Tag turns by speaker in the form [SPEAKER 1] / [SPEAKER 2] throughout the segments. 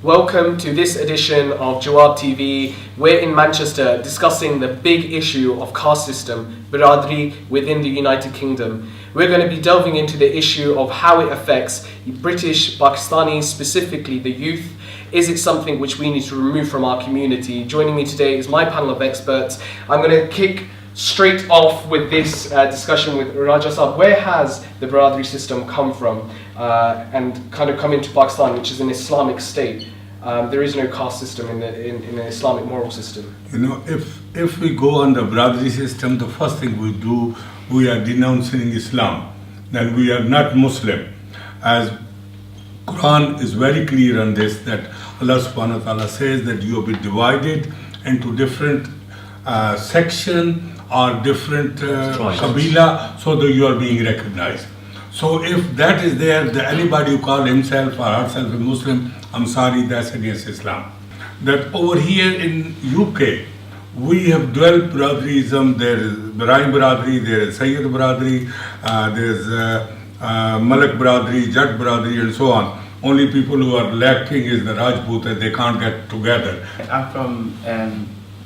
[SPEAKER 1] Welcome to this edition of Jawaab TV. We're in Manchester discussing the big issue of caste system, Biradiri, within the United Kingdom. We're going to be delving into the issue of how it affects British, Pakistani, specifically the youth. Is it something which we need to remove from our community? Joining me today is my panel of experts. I'm going to kick straight off with this discussion with Raja Saab. Where has the Biradiri system come from and kind of come into Pakistan, which is an Islamic state? There is no caste system in an Islamic moral system.
[SPEAKER 2] You know, if we go on the Biradiri system, the first thing we do, we are denouncing Islam. Then we are not Muslim. As Quran is very clear on this, that Allah subhanahu wa ta'ala says that you will be divided into different section or different kabila, so that you are being recognized. So if that is there, anybody who call himself or herself a Muslim, I'm sorry, that's against Islam. That over here in UK, we have developed Biradirism. There is Ibrahim Biradiri, there is Sayyid Biradiri, there's Malik Biradiri, Jat Biradiri, and so on. Only people who are lacking is the Rajput, and they can't get together.
[SPEAKER 3] I'm from,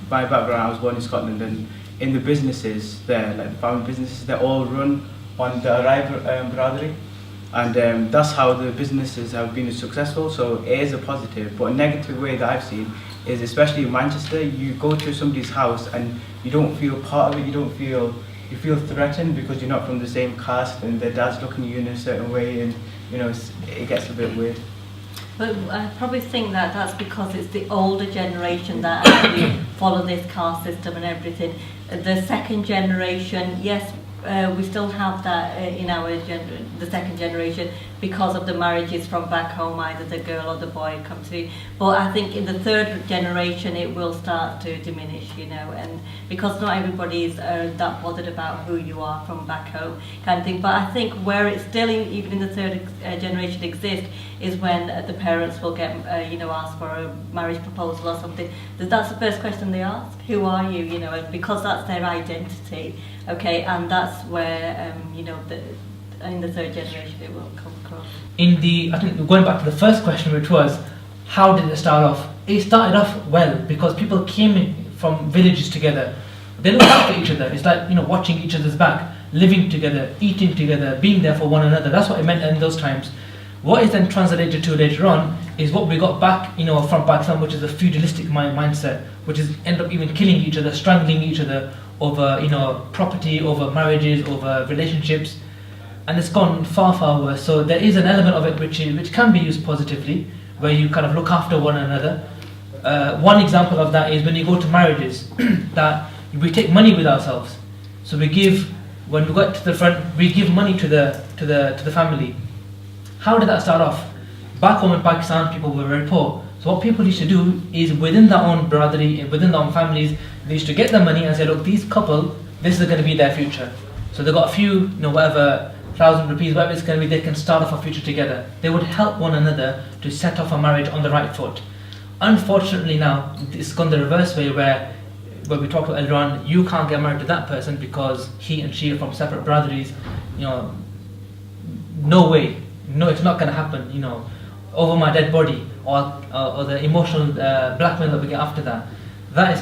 [SPEAKER 3] my background, I was born in Scotland, and in the businesses there, like the family businesses, they're all run on the Biradiri, and that's how the businesses have been successful. So it is a positive, but a negative way that I've seen is, especially in Manchester, you go to somebody's house and you don't feel part of it. You feel threatened because you're not from the same caste, and their dad's looking at you in a certain way, and you know it gets a bit weird.
[SPEAKER 4] But I probably think that that's because it's the older generation that actually follow this caste system and everything. The second generation, yes, we still have that in the second generation because of the marriages from back home, either the girl or the boy comes to. But I think in the third generation it will start to diminish, you know, and because not everybody is that bothered about who you are from back home kind of thing. But I think where it's still even in the third generation exists is when the parents will get asked for a marriage proposal or something. That's the first question they ask: who are you? You know, and because that's their identity. Okay, and that's where in the third generation it will come across.
[SPEAKER 5] I think going back to the first question, which was, how did it start off? It started off well because people came from villages together. They looked after each other. It's like watching each other's back, living together, eating together, being there for one another. That's what it meant in those times. What is then translated to later on is what we got back, from Pakistan, which is a feudalistic mindset, which is end up even killing each other, strangling each other over property, over marriages, over relationships, and it's gone far, far worse. So there is an element of it which can be used positively, where you kind of look after one another. One example of that is when you go to marriages, that we take money with ourselves. So when we get to the front, we give money to the family. How did that start off? Back home in Pakistan, people were very poor. So what people used to do is, within their own Biradiri, within their own families, they used to get their money and say, look, these couple, this is going to be their future. So they got a few, whatever, 1,000 rupees, whatever it's going to be, they can start off a future together. They would help one another to set off a marriage on the right foot. Unfortunately now, it's gone the reverse way, where we talked about earlier on, you can't get married to that person because he and she are from separate Biradiris. No way. No, it's not going to happen, over my dead body, or the emotional blackmail that we get after that. That is